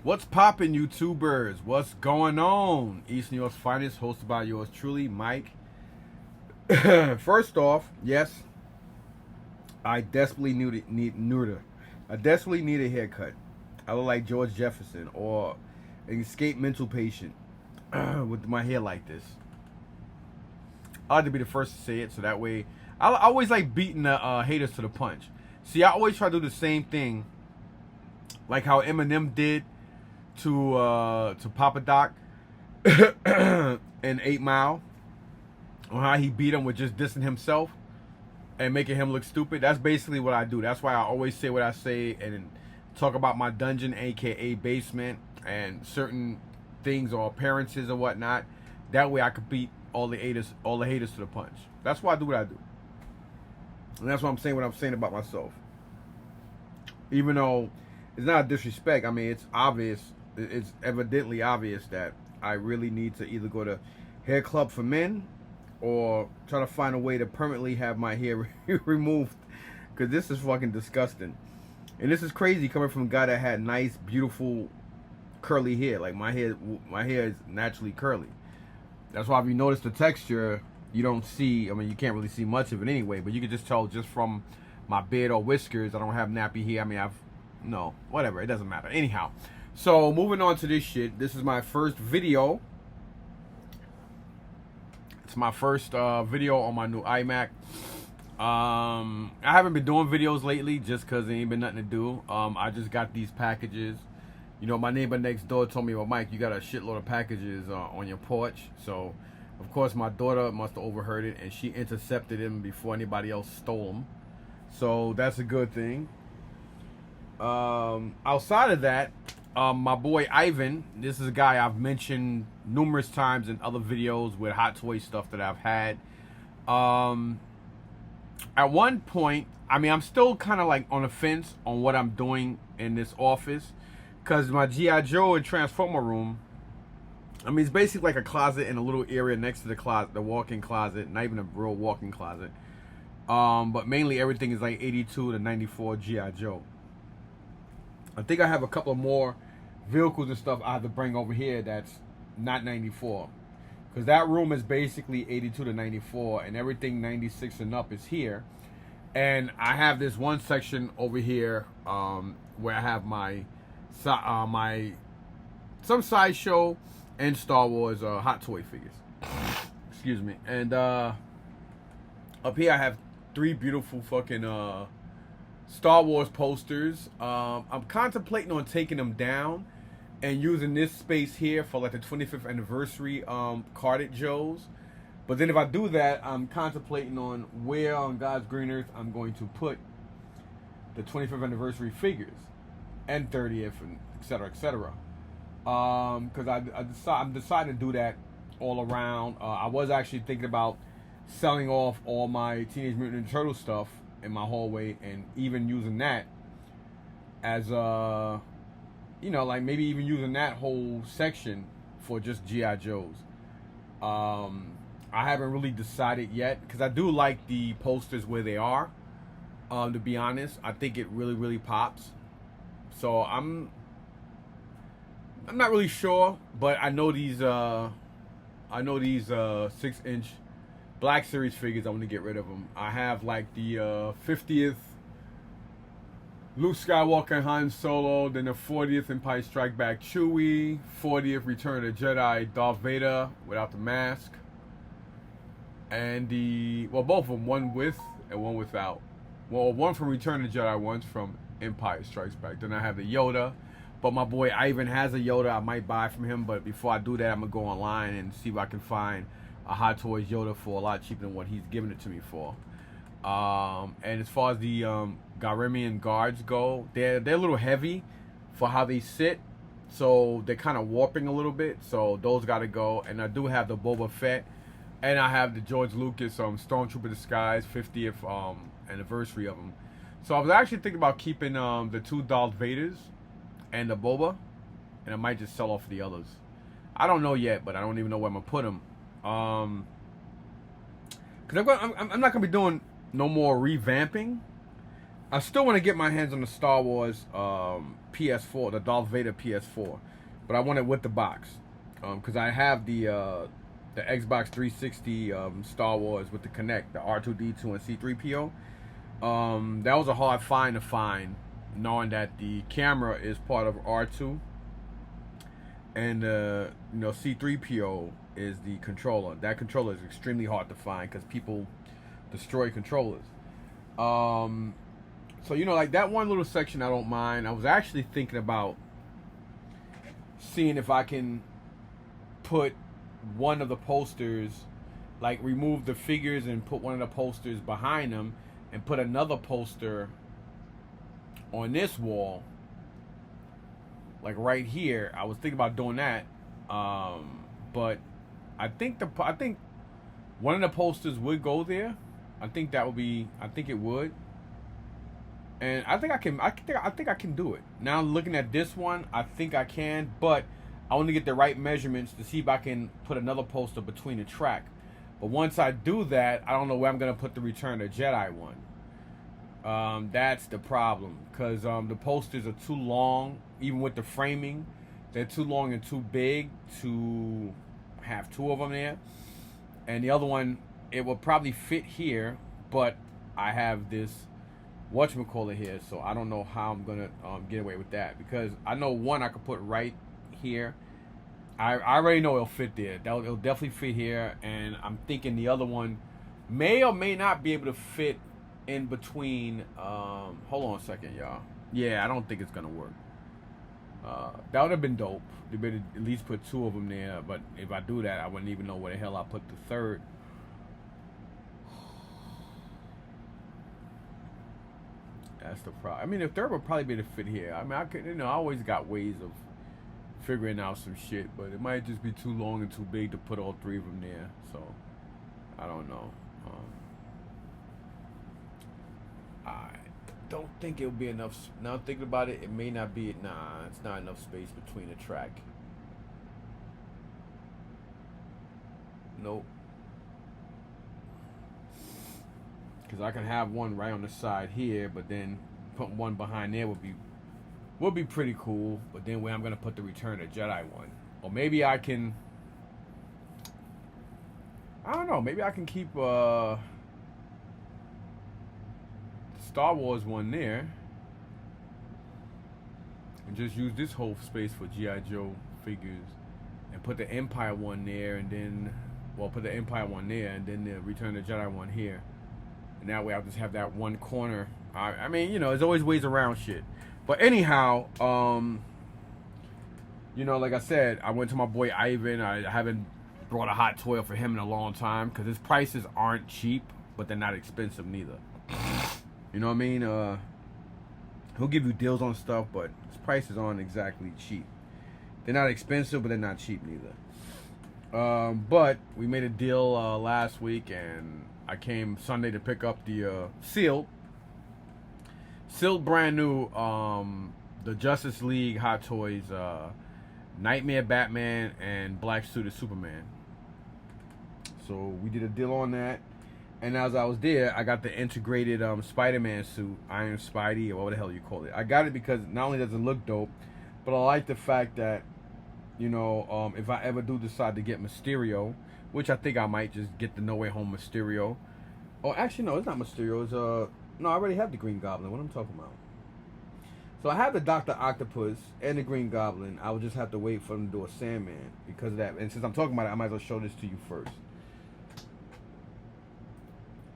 What's poppin', YouTubers? What's going on? East New York's finest, hosted by yours truly, Mike. First off, yes, I desperately I desperately need a haircut. I look like George Jefferson or an escaped mental patient with my hair like this. I like to be the first to say it, so that way I always like beating the haters to the punch. See, I always try to do the same thing, like how Eminem did to Papa Doc in 8 Mile, on how he beat him with just dissing himself and making him look stupid. That's basically what I do. That's why I always say what I say and talk about my dungeon, aka basement, and certain things or appearances or whatnot. That way I could beat all the haters to the punch. That's why I do what I do. And that's what I'm saying about myself. Even though it's not a disrespect, I mean, it's obvious. It's evidently obvious that I really need to either go to hair club for men or try to find a way to permanently have my hair removed, because this is fucking disgusting. And this is crazy coming from a guy that had nice, beautiful, curly hair. Like my hair is naturally curly. That's why if you notice the texture, you don't see, I mean, you can't really see much of it anyway, but you can just tell just from my beard or whiskers, I don't have nappy hair. I mean, whatever, it doesn't matter. Anyhow, so moving on to this shit. This is my first video. It's my first video on my new iMac. I haven't been doing videos lately just because there ain't been nothing to do. I just got these packages. You know, my neighbor next door told me, well, Mike, you got a shitload of packages on your porch. So, of course, my daughter must have overheard it, and she intercepted them before anybody else stole them. So, that's a good thing. Outside of that, my boy Ivan, this is a guy I've mentioned numerous times in other videos with hot toy stuff that I've had. At one point, I mean, I'm still kind of like on the fence on what I'm doing in this office, because my G.I. Joe and Transformer room, I mean, it's basically like a closet in a little area next to the closet, the walk-in closet, not even a real walk-in closet. But mainly everything is like 82 to 94 G.I. Joe. I think I have a couple more vehicles and stuff I have to bring over here that's not 94. Because that room is basically 82 to 94, and everything 96 and up is here. And I have this one section over here where I have some sideshow and Star Wars hot toy figures. Excuse me. And up here I have 3 beautiful fucking Star Wars posters. I'm contemplating on taking them down and using this space here for like the 25th anniversary carded Joes. But then if I do that, I'm contemplating on where on God's green earth I'm going to put the 25th anniversary figures and 30th and etc. etc. Because I'm deciding to do that all around. I was actually thinking about selling off all my Teenage Mutant Ninja Turtle stuff in my hallway, and even using that as you know, like maybe even using that whole section for just G.I. Joes. I haven't really decided yet, because I do like the posters where they are. To be honest, I think it really pops. So I'm not really sure, but I know these 6-inch Black Series figures. I'm gonna get rid of them. I have like the 50th Luke Skywalker and Han Solo, then the 40th Empire Strike Back Chewie, 40th Return of the Jedi Darth Vader without the mask, and both of them, one with and one without. Well, one from Return of the Jedi, one's from Empire Strikes Back. Then I have the Yoda, but my boy Ivan has a Yoda I might buy from him, but before I do that, I'm gonna go online and see if I can find a Hot Toys Yoda for a lot cheaper than what he's giving it to me for. And as far as the Garemian guards go, they're a little heavy for how they sit, so they're kind of warping a little bit, so those gotta go. And I do have the Boba Fett, and I have the George Lucas Stormtrooper Disguise 50th anniversary of them. So I was actually thinking about keeping the 2 Darth Vaders and the Boba, and I might just sell off the others. I don't know yet, but I don't even know where I'm gonna put them. Because I'm not gonna be doing no more revamping. I still want to get my hands on the Star Wars PS4, the Darth Vader PS4, but I want it with the box because I have the Xbox 360 Star Wars with the Kinect, the R2D2 and C3PO. That was a hard find to find, knowing that the camera is part of R2 and C3PO is the controller. That controller is extremely hard to find because people destroy controllers. So like that one little section I don't mind. I was actually thinking about seeing if I can put one of the posters, like remove the figures and put one of the posters behind them and put another poster on this wall, like right here. I was thinking about doing that, but I think one of the posters would go there. I think it would, and I think I can do it. Now looking at this one, I think I can, but I want to get the right measurements to see if I can put another poster between the track. But once I do that, I don't know where I'm gonna put the Return of the Jedi one. That's the problem, because the posters are too long. Even with the framing, they're too long and too big to have two of them there. And the other one, it will probably fit here, but I have this whatchamacallit here, so I don't know how I'm gonna get away with that, because I know one I could put right here. I already know it'll fit there. It'll definitely fit here, and I'm thinking the other one may or may not be able to fit in between. Hold on a second, y'all. Yeah, I don't think it's gonna work. That would have been dope. They better at least put two of them there, but if I do that, I wouldn't even know where the hell I put the third. That's the problem. I mean, the third would probably be able to fit here. I mean, I could, I always got ways of figuring out some shit, but it might just be too long and too big to put all three of them there. So I don't know. I don't think it'll be enough. Now thinking about it, it may not be. Nah, it's not enough space between the track. Nope. Because I can have one right on the side here, but then putting one behind there would be pretty cool. But then where I'm gonna put the Return of the Jedi one, or maybe I can. I don't know. Maybe I can keep Star Wars one there, and just use this whole space for G.I. Joe figures, and put the Empire one there, and then, put the Empire one there, and then the Return of the Jedi one here. And that way I'll just have that one corner. I mean, there's always ways around shit. But anyhow, like I said, I went to my boy Ivan. I haven't brought a hot toy for him in a long time, because his prices aren't cheap, but they're not expensive neither. You know what I mean? He'll give you deals on stuff, but his prices aren't exactly cheap. They're not expensive, but they're not cheap neither. But we made a deal last week, and I came Sunday to pick up the sealed brand new the Justice League Hot Toys Nightmare Batman and Black Suited Superman. So we did a deal on that, and as I was there, I got the integrated Spider-Man suit, Iron Spidey, or whatever the hell you call it. I got it because not only does it look dope, but I like the fact that if I ever do decide to get Mysterio, which I think I might just get the No Way Home Mysterio. Oh, actually, no, it's not Mysterio. It's no, I already have the Green Goblin. What am I talking about? So I have the Dr. Octopus and the Green Goblin. I would just have to wait for them to do a Sandman because of that. And since I'm talking about it, I might as well show this to you first.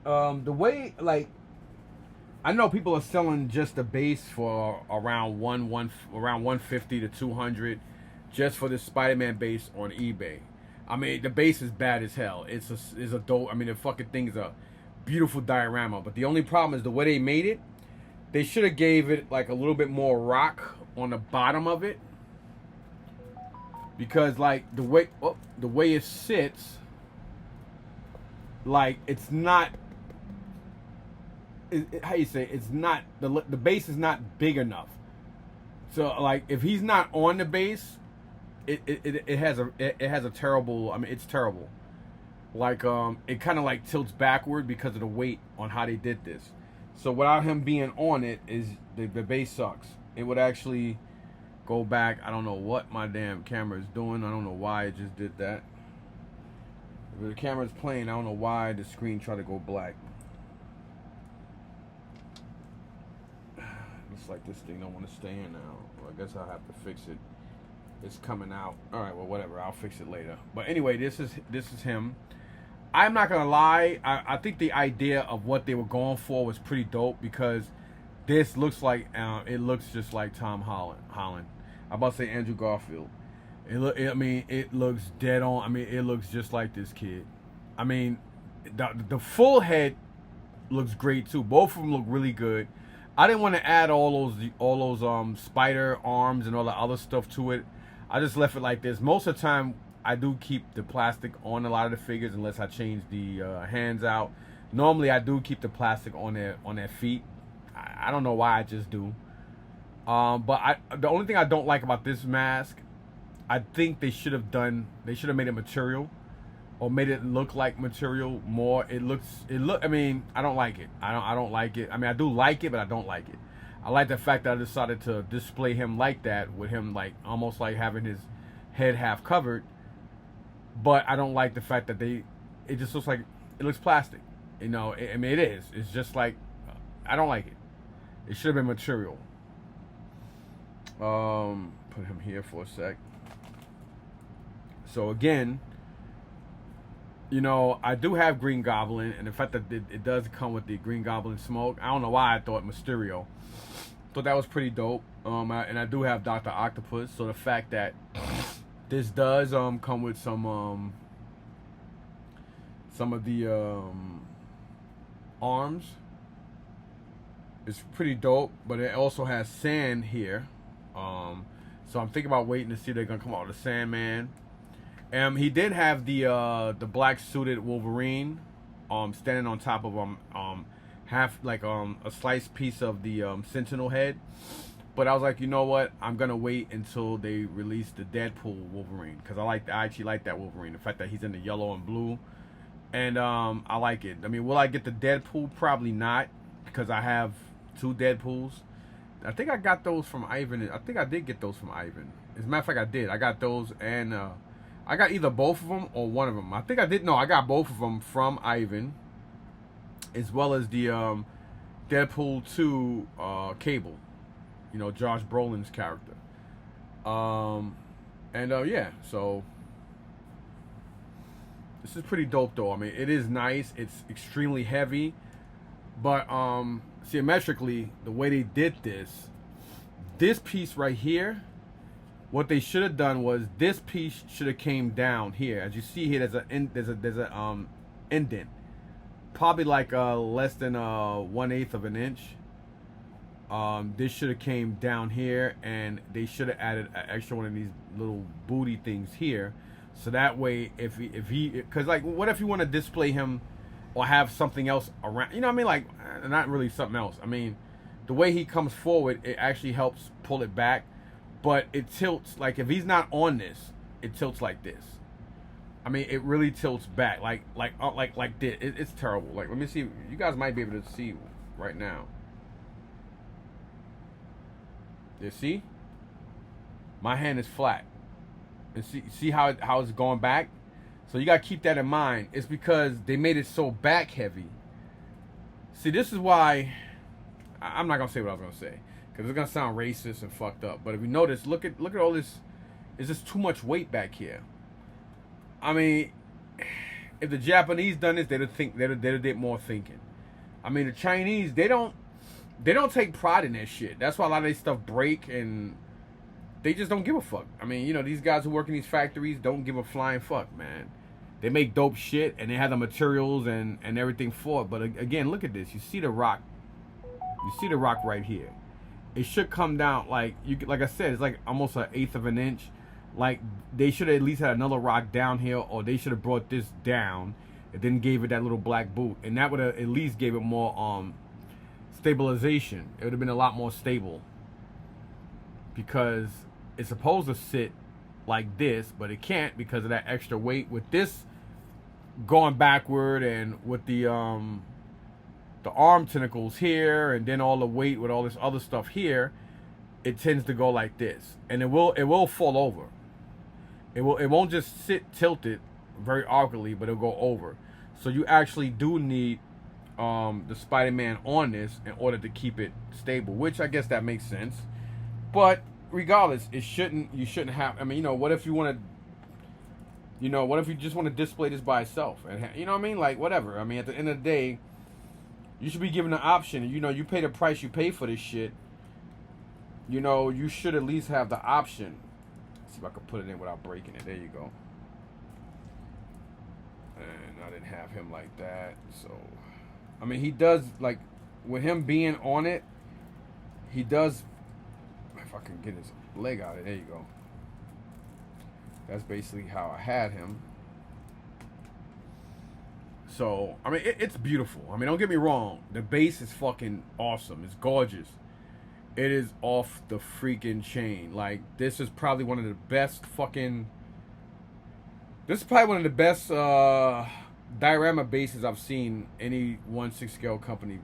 The way, I know people are selling just the base for around 150 to 200, just for this Spider-Man base on eBay. I mean, the base is bad as hell. It's a dope. I mean, the fucking thing is a beautiful diorama. But the only problem is the way they made it. They should have gave it like a little bit more rock on the bottom of it, because the way it sits, it's not. How you say? It's not the base is not big enough. So if he's not on the base, it has a terrible. I mean, it's terrible. It kind of tilts backward because of the weight on how they did this. So without him being on it, is the base sucks. It would actually go back. I don't know what my damn camera is doing. I don't know why it just did that. If the camera's playing, I don't know why the screen tried to go black. Looks like this thing don't want to stay in now. Well, I guess I'll have to fix it. It's coming out. All right, well, whatever. I'll fix it later. But anyway, this is him. I'm not gonna lie. I think the idea of what they were going for was pretty dope, because this looks like it looks just like Tom Holland. I'm about to say Andrew Garfield. I mean, it looks dead on. I mean, it looks just like this kid. I mean, the full head looks great too. Both of them look really good. I didn't want to add all those spider arms and all the other stuff to it. I just left it like this. Most of the time, I do keep the plastic on a lot of the figures unless I change the hands out. Normally, I do keep the plastic on their feet. I don't know why, I just do. But the only thing I don't like about this mask, I think they should have made it material, or made it look like material more. I mean, I don't like it. I don't like it. I mean, I do like it, but I don't like it. I like the fact that I decided to display him like that, with him like almost like having his head half covered. But I don't like the fact that it just looks like, it looks plastic. You know, I mean, it is. It's just like, I don't like it. It should have been material. Put him here for a sec. So again, you know, I do have Green Goblin, and the fact that it does come with the Green Goblin smoke, I don't know why I thought Mysterio. Thought that was pretty dope. And I do have Dr. Octopus, so the fact that this does come with some of the arms, it's pretty dope. But it also has Sand here, so I'm thinking about waiting to see if they're gonna come out with a Sandman. He did have the black suited Wolverine standing on top of half like a sliced piece of the Sentinel head. But I was like, you know what? I'm gonna wait until they release the Deadpool Wolverine, because I actually like that Wolverine. The fact that he's in the yellow and blue, and I like it. I mean, will I get the Deadpool? Probably not, because I have 2 Deadpools. I think I got those from Ivan. I think I did get those from Ivan. As a matter of fact, I did. I got those, and I got either both of them or one of them. I think I did. No, I got both of them from Ivan, as well as the Deadpool 2 Cable. You know, Josh Brolin's character. Yeah, so this is pretty dope though. I mean, it is nice. It's extremely heavy, but symmetrically, the way they did this piece right here, what they should have done was this piece should have came down here. As you see here, there's a indent, probably like less than 1/8 of an inch. This should have came down here, and they should have added an extra one of these little booty things here, so that way if he because like, what if you want to display him or have something else around, you know what I mean, like not really something else. I mean, the way he comes forward, it actually helps pull it back, but it tilts, like if he's not on this, it tilts like this. I mean, it really tilts back like this. It's terrible. Like, let me see, you guys might be able to see right now. You see? My hand is flat. And see how it's going back? So you gotta keep that in mind. It's because they made it so back heavy. See, this is why I'm not gonna say what I was gonna say, because it's gonna sound racist and fucked up. But if you notice, look at all this. It's just too much weight back here. I mean, if the Japanese done this, they'd have did more thinking. I mean, the Chinese, they don't take pride in that shit. That's why a lot of their stuff break, and they just don't give a fuck. I mean, you know, these guys who work in these factories don't give a flying fuck, man. They make dope shit, and they have the materials and everything for it. But again, look at this. You see the rock. You see the rock right here. It should come down like I said. It's like almost 1/8 of an inch. Like, they should have at least had another rock down here, or they should have brought this down and then gave it that little black boot, and that would have at least gave it more stabilization. It would have been a lot more stable, because it's supposed to sit like this, but it can't because of that extra weight with this going backward, and with the the arm tentacles here, and then all the weight with all this other stuff here, it tends to go like this, and it will fall over. It won't just sit tilted very awkwardly, but it'll go over. So you actually do need the Spider-Man on this in order to keep it stable, which I guess that makes sense. But regardless, you shouldn't have. I mean, you know, what if you want to? You know, what if you just want to display this by itself? And you know what I mean? Like, whatever. I mean, at the end of the day, you should be given the option. You know, you pay the price you pay for this shit. You know, you should at least have the option. Let's see if I can put it in without breaking it. There you go. And I didn't have him like that, so I mean, he does, like, with him being on it, he does. If I can get his leg out of it, there you go. That's basically how I had him. So, I mean, it's beautiful. I mean, don't get me wrong. The base is fucking awesome. It's gorgeous. It is off the freaking chain. Like, this is probably one of the best fucking... This is probably one of the best diorama bases I've seen any 1/6 scale company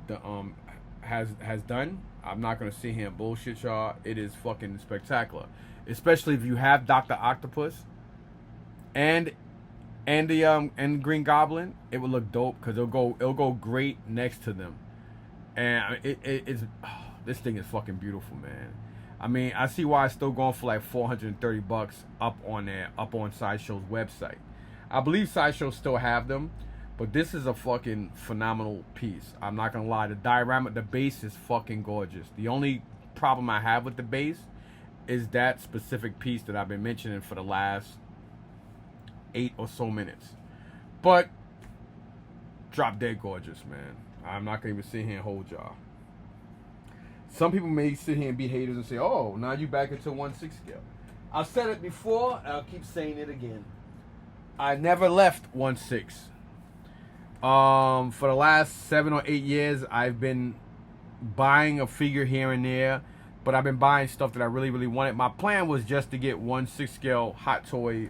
has done. I'm not going to sit here and bullshit y'all. It is fucking spectacular. Especially if you have Dr. Octopus and Green Goblin, it would look dope because it'll go great next to them. And it's this thing is fucking beautiful, man. I mean, I see why it's still going for like $430 up on Sideshow's website. I believe Sideshow still have them, but this is a fucking phenomenal piece. I'm not gonna lie, the base is fucking gorgeous. The only problem I have with the base is that specific piece that I've been mentioning for the last 8 or so minutes. But drop dead gorgeous, man. I'm not gonna even sit here and hold y'all. Some people may sit here and be haters and say, "Oh, now you back into 1/6 scale." I've said it before, and I'll keep saying it again. I never left 1/6. For the last 7 or 8 years, I've been buying a figure here and there, but I've been buying stuff that I really, really wanted. My plan was just to get 1/6 scale Hot Toy,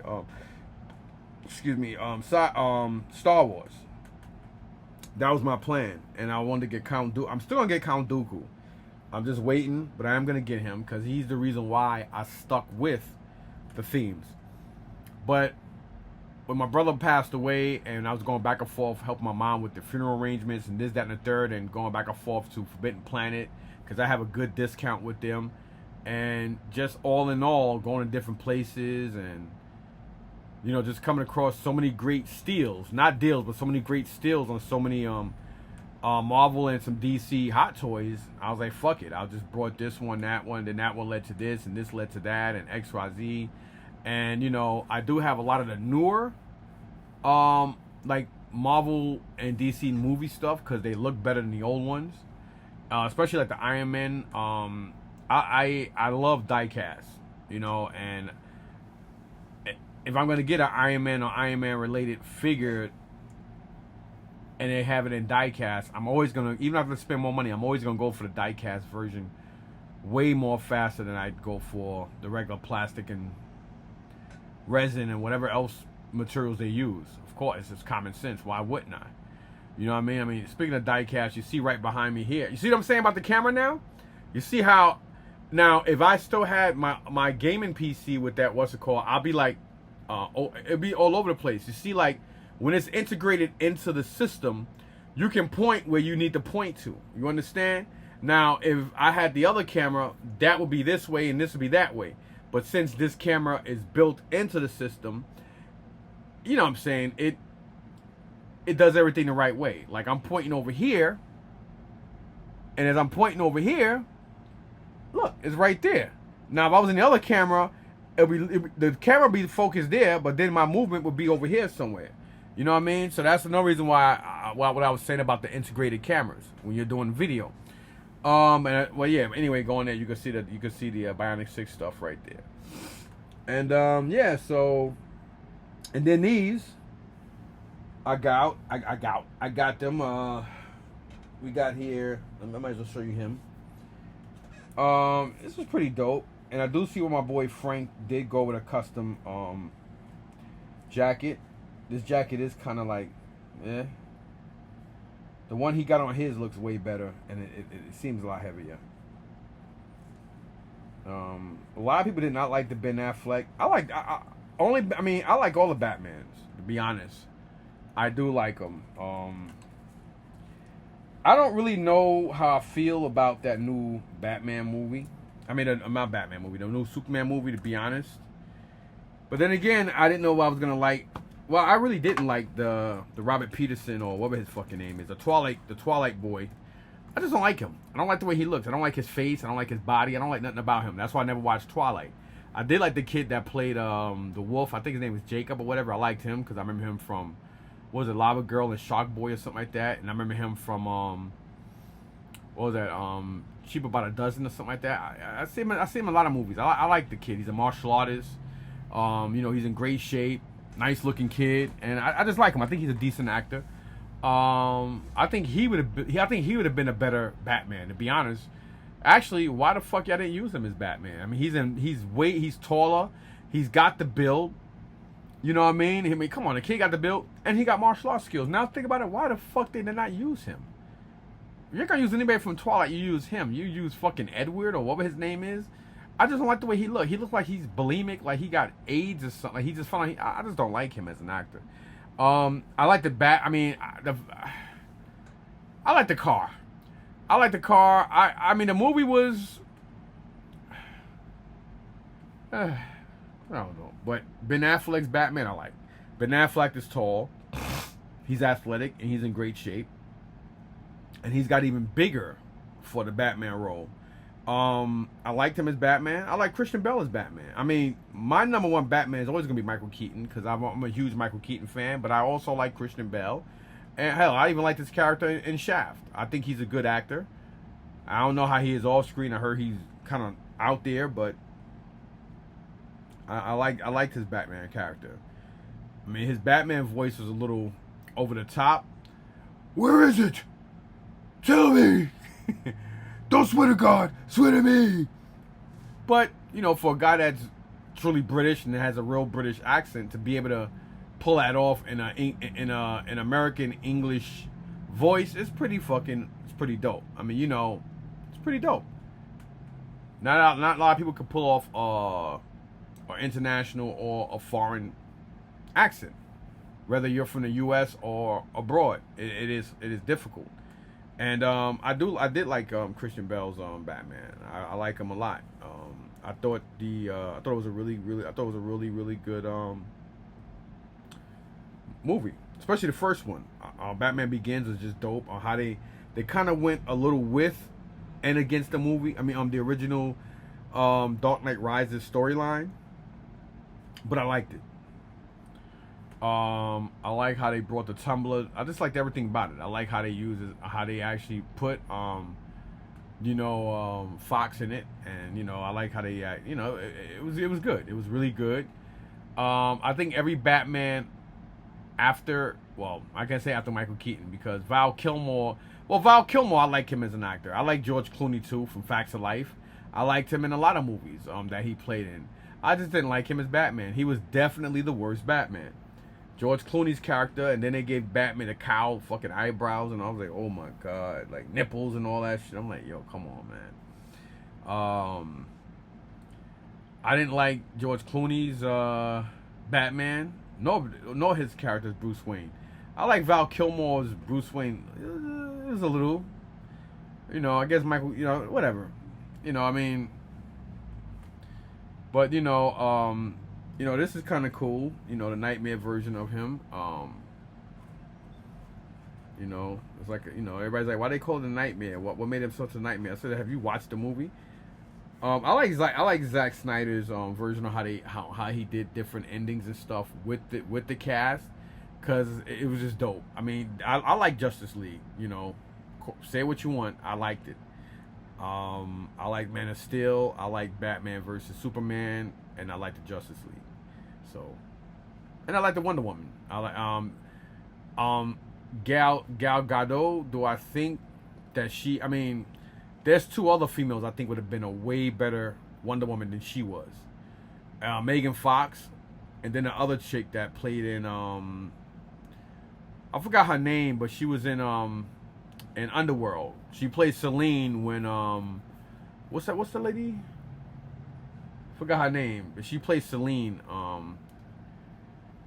Star Wars. That was my plan, and I wanted to get Count Dooku. I'm still gonna get Count Dooku. I'm just waiting, but I am gonna get him because he's the reason why I stuck with the themes. But when my brother passed away, and I was going back and forth helping my mom with the funeral arrangements and this, that, and the third, and going back and forth to Forbidden Planet because I have a good discount with them, and just all in all, going to different places and, you know, just coming across so many great steals, not deals, but so many great steals on so many Marvel and some DC Hot Toys. I was like, fuck it. I just brought this one, that one, then that one led to this, and this led to that, and XYZ. And, you know, I do have a lot of the newer, like Marvel and DC movie stuff because they look better than the old ones. Especially like the Iron Man. I love diecast, you know, and if I'm going to get an Iron Man or Iron Man related figure and they have it in diecast, I'm always going to, even if I have to spend more money, I'm always going to go for the diecast version way more faster than I'd go for the regular plastic and resin and whatever else materials they use. Of course, it's just common sense. Why wouldn't I? You know what I mean? I mean, speaking of diecast, you see right behind me here. You see what I'm saying about the camera now? You see how, now, if I still had my gaming PC with that, what's it called, I'll be like, it'd be all over the place. You see, like, when it's integrated into the system, you can point where you need to point to. You understand? Now, if I had the other camera, that would be this way and this would be that way. But since this camera is built into the system, you know what I'm saying, it does everything the right way. Like, I'm pointing over here, and as I'm pointing over here, look, it's right there. Now, if I was in the other camera, the camera would be focused there, but then my movement would be over here somewhere. You know what I mean? So that's another reason why what I was saying about the integrated cameras when you're doing video. Well, yeah. Anyway, going there, you can see the Bionic 6 stuff right there. And yeah. So, and then these, I got them. We got here. I might as well show you him. This was pretty dope, and I do see where my boy Frank did go with a custom jacket. This jacket is kind of like, The one he got on his looks way better, and it seems a lot heavier. A lot of people did not like the Ben Affleck. I like all the Batmans. To be honest, I do like them. I don't really know how I feel about that new Batman movie. I mean, not Batman movie, the new Superman movie. To be honest, but then again, I didn't know what I was gonna like. Well, I really didn't like the Robert Peterson or whatever his fucking name is, the Twilight boy. I just don't like him. I don't like the way he looks. I don't like his face. I don't like his body. I don't like nothing about him. That's why I never watched Twilight. I did like the kid that played the wolf. I think his name was Jacob or whatever. I liked him because I remember him from, what was it, Lava Girl and Shark Boy or something like that. And I remember him from what was that, Cheap About a Dozen or something like that. I see him in a lot of movies. I like the kid. He's a martial artist. He's in great shape. Nice looking kid, and I just like him. I think he's a decent actor. I think he would have been a better Batman, to be honest. Actually, why the fuck y'all didn't use him as Batman? I mean, he's taller, he's got the build. You know what I mean? Come on, the kid got the build, and he got martial arts skills. Now think about it, why the fuck they did not use him? If you're gonna use anybody from Twilight, you use him. You use fucking Edward or whatever his name is. I just don't like the way he looked. He looks like he's bulimic, like he got AIDS or something. Like he just felt like I just don't like him as an actor. I like the I like the car. I mean, the movie was, I don't know, but Ben Affleck's Batman I like. Ben Affleck is tall, he's athletic, and he's in great shape, and he's got even bigger for the Batman role. I liked him as Batman. I like Christian Bale as Batman. I mean, my number one Batman is always going to be Michael Keaton because I'm a huge Michael Keaton fan, but I also like Christian Bale. And hell, I even like this character in Shaft. I think he's a good actor. I don't know how he is off screen. I heard he's kind of out there, but I liked his Batman character. I mean, his Batman voice was a little over the top. Where is it? Tell me. Don't swear to God, swear to me. But, for a guy that's truly British and has a real British accent, to be able to pull that off in an American English voice is pretty dope. I mean, it's pretty dope. Not a lot of people can pull off an international or a foreign accent, whether you're from the U.S. or abroad. It is difficult. And I did like Christian Bale's Batman. I like him a lot. I thought it was a really good movie, especially the first one. Batman Begins was just dope on how they kind of went a little with and against the movie. I mean, the original Dark Knight Rises storyline, but I liked it. I like how they brought the Tumblr. I just liked everything about it. I like how they actually put Fox in it, and I like how they it was good. It was really good. I think every Batman after, I can say after Michael Keaton, because Val Kilmer, I like him as an actor. I like George Clooney too from Facts of Life. I liked him in a lot of movies that he played in. I just didn't like him as Batman. He was definitely the worst Batman. George Clooney's character, and then they gave Batman a cow, fucking eyebrows, and I was like, oh my god, like nipples and all that shit. I'm like, yo, come on, man. I didn't like George Clooney's Batman, nor his character's Bruce Wayne. I like Val Kilmer's Bruce Wayne. It was a little, I guess Michael, whatever, I mean, but this is kind of cool. The Nightmare version of him. It's like, everybody's like, why they call it a nightmare? What made him such a nightmare? I said, have you watched the movie? I like Zack Snyder's version of how he did different endings and stuff with the cast, because it was just dope. I mean, I like Justice League. Say what you want. I liked it. I like Man of Steel. I like Batman versus Superman, and I like the Justice League. So, and I like the Wonder Woman. I like Gal Gadot. Do I think that she? I mean, there's two other females I think would have been a way better Wonder Woman than she was. Megan Fox, and then the other chick that played in I forgot her name, but she was in in Underworld. She plays Celine when what's the lady? Forgot her name. But she plays Celine.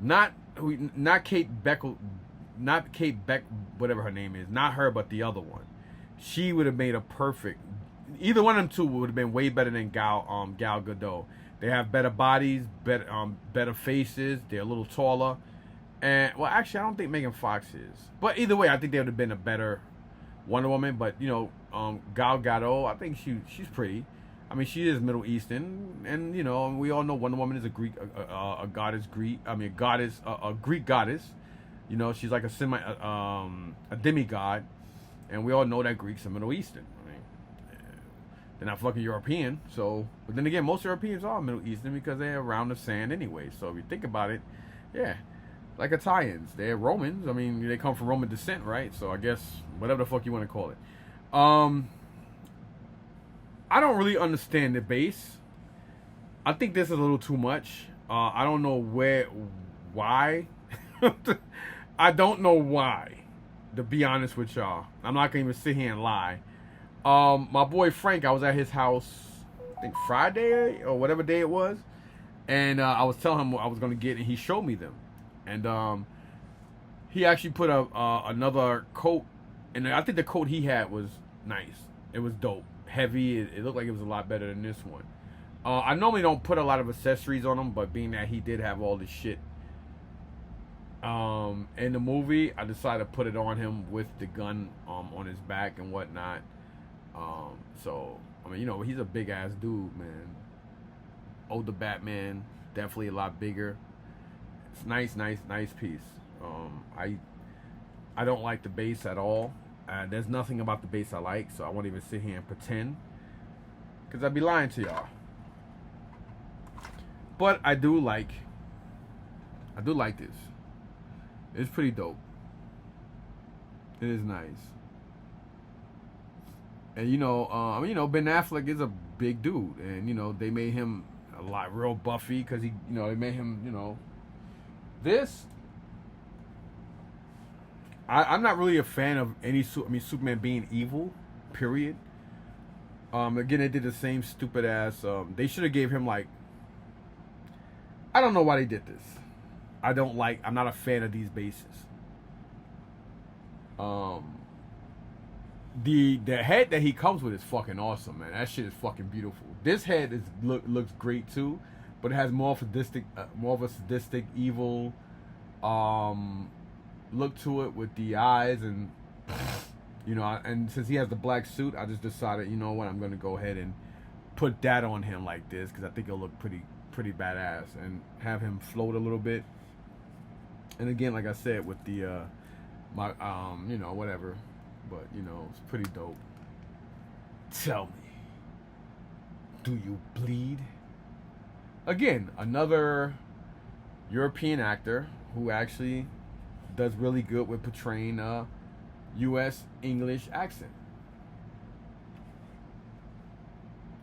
Not Kate Beckel, not Kate Beck, whatever her name is. Not her, but the other one. She would have made a perfect. Either one of them two would have been way better than Gal Gadot. They have better bodies, better faces. They're a little taller, and well, actually, I don't think Megan Fox is. But either way, I think they would have been a better Wonder Woman. But you know, Gal Gadot, I think she's pretty. I mean, she is Middle Eastern, and you know, we all know Wonder Woman is a Greek, a goddess Greek. I mean, a Greek goddess. You know, she's like a demigod, and we all know that Greeks are Middle Eastern. I mean, they're not fucking European. So, but then again, most Europeans are Middle Eastern because they're around the sand anyway. So if you think about it, yeah, like Italians, they're Romans. I mean, they come from Roman descent, right? So I guess whatever the fuck you want to call it. I don't really understand the base. I think this is a little too much. I don't know why. I don't know why, to be honest with y'all. I'm not going to even sit here and lie. My boy Frank, I was at his house, I think Friday or whatever day it was. And I was telling him what I was going to get, and he showed me them. And he actually put another coat. And I think the coat he had was nice. It was dope. Heavy. It looked like it was a lot better than this one. I normally don't put a lot of accessories on him, but being that he did have all this shit in the movie, I decided to put it on him with the gun on his back and whatnot. So I mean, you know, he's a big ass dude, man. Older Batman, definitely a lot bigger. It's nice piece. I don't like the base at all. There's nothing about the base I like, so I won't even sit here and pretend, because I'd be lying to y'all. But I do like this. It's pretty dope. It is nice. And you know, Ben Affleck is a big dude, and you know, they made him a lot real buffy because he, you know, they made him, you know, this. I'm not really a fan of Superman being evil, period. Again, they did the same stupid ass. They should have gave him like. I don't know why they did this. I'm not a fan of these bases. The head that he comes with is fucking awesome, man. That shit is fucking beautiful. This head looks great too, but it has more of a sadistic, evil, look to it with the eyes, and you know, and since he has the black suit, I just decided, you know what, I'm gonna go ahead and put that on him like this, because I think it'll look pretty badass, and have him float a little bit. And again, like I said, with the you know, whatever, but you know, it's pretty dope. Tell me, do you bleed? Again, another European actor who actually does really good with portraying a U.S. English accent.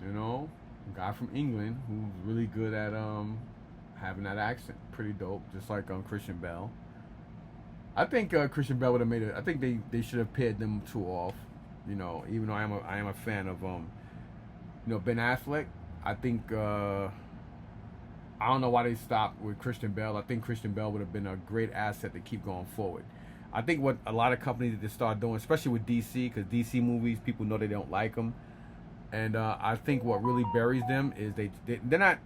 You know, a guy from England who's really good at having that accent. Pretty dope, just like Christian Bale. I think Christian Bale would have made it. I think they should have paired them two off. You know, even though I am a fan of you know, Ben Affleck. I think I don't know why they stopped with Christian Bale. I think Christian Bale would have been a great asset to keep going forward. I think what a lot of companies need to start doing, especially with DC, because DC movies, people know they don't like them. And I think what really buries them is they're not,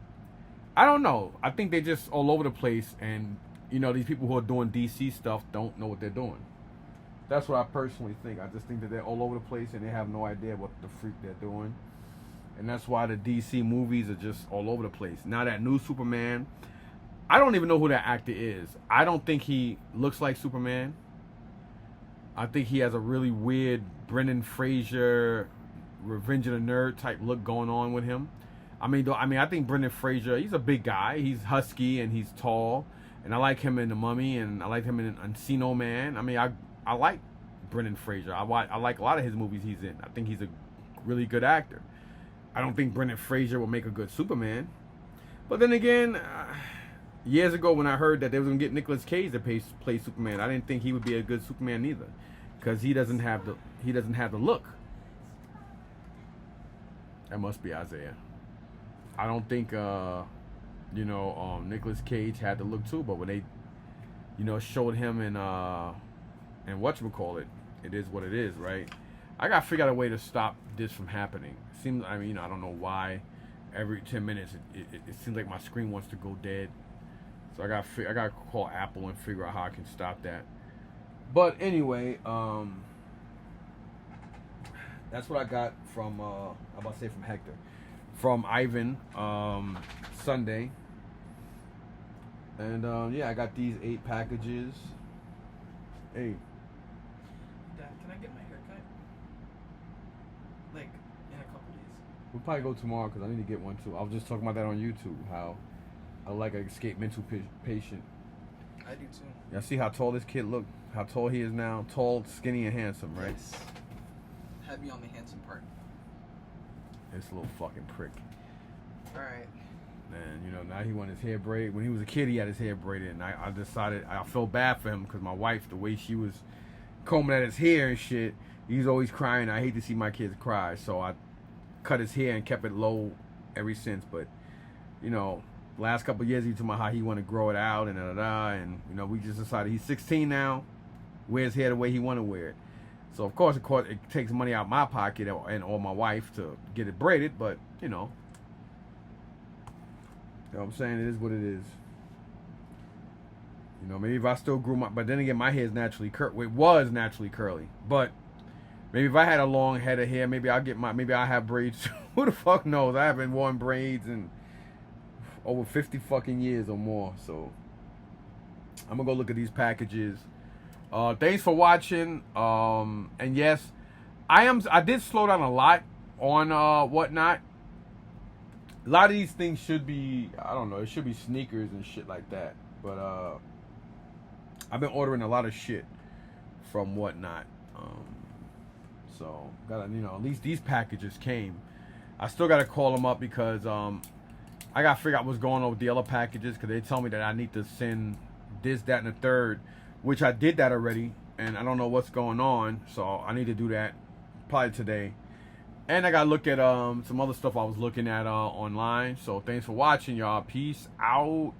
I don't know. I think they're just all over the place. And, you know, these people who are doing DC stuff don't know what they're doing. That's what I personally think. I just think that they're all over the place and they have no idea what the freak they're doing. And that's why the DC movies are just all over the place. Now that new Superman, I don't even know who that actor is. I don't think he looks like Superman. I think he has a really weird Brendan Fraser, Revenge of the Nerd type look going on with him. I mean, I think Brendan Fraser, he's a big guy. He's husky and he's tall. And I like him in The Mummy, and I like him in Encino Man. I mean, I like Brendan Fraser. I like a lot of his movies he's in. I think he's a really good actor. I don't think Brendan Fraser will make a good Superman. But then again, years ago when I heard that they was going to get Nicolas Cage to play Superman, I didn't think he would be a good Superman either. because he doesn't have the look. That must be Isaiah. I don't think Nicolas Cage had the look too, but when they showed him in whatchamacallit, it is what it is, right? I gotta figure out a way to stop this from happening. Seems, I don't know why. Every 10 minutes, it seems like my screen wants to go dead. So I gotta call Apple and figure out how I can stop that. But anyway, that's what I got from from Hector, from Ivan, Sunday. And I got these 8 packages. Hey. Dad, can I get my hair cut? Like, in a couple days. We'll probably go tomorrow because I need to get one too. I was just talking about that on YouTube, how I like an escape mental patient. I do too. Y'all see how tall this kid look? How tall he is now? Tall, skinny, and handsome, right? Yes. Heavy on the handsome part. This little fucking prick. Alright. And now he want his hair braided. When he was a kid, he had his hair braided, and I decided I felt bad for him because my wife, the way she was combing at his hair and shit, he's always crying. I hate to see my kids cry, so I cut his hair and kept it low ever since. But last couple of years, he told me how he want to grow it out and and we just decided he's 16 now, wears hair the way he want to wear it. So of course it takes money out of my pocket or my wife to get it braided, but you know what I'm saying, it is what it is. Maybe if I still grew but then again, my hair is naturally it was naturally curly. But maybe if I had a long head of hair, maybe I'll have braids. Who the fuck knows? I haven't worn braids in over 50 fucking years or more. So I'm gonna go look at these packages. Thanks for watching. And yes, I did slow down a lot on whatnot. A lot of these things should be, I don't know, it should be sneakers and shit like that. But I've been ordering a lot of shit from whatnot. So gotta, at least these packages came. I still gotta call them up because I gotta figure out what's going on with the other packages, because they tell me that I need to send this, that, and the third, which I did that already, and I don't know what's going on, so I need to do that probably today. And I gotta look at some other stuff I was looking at online. So thanks for watching, y'all. Peace out.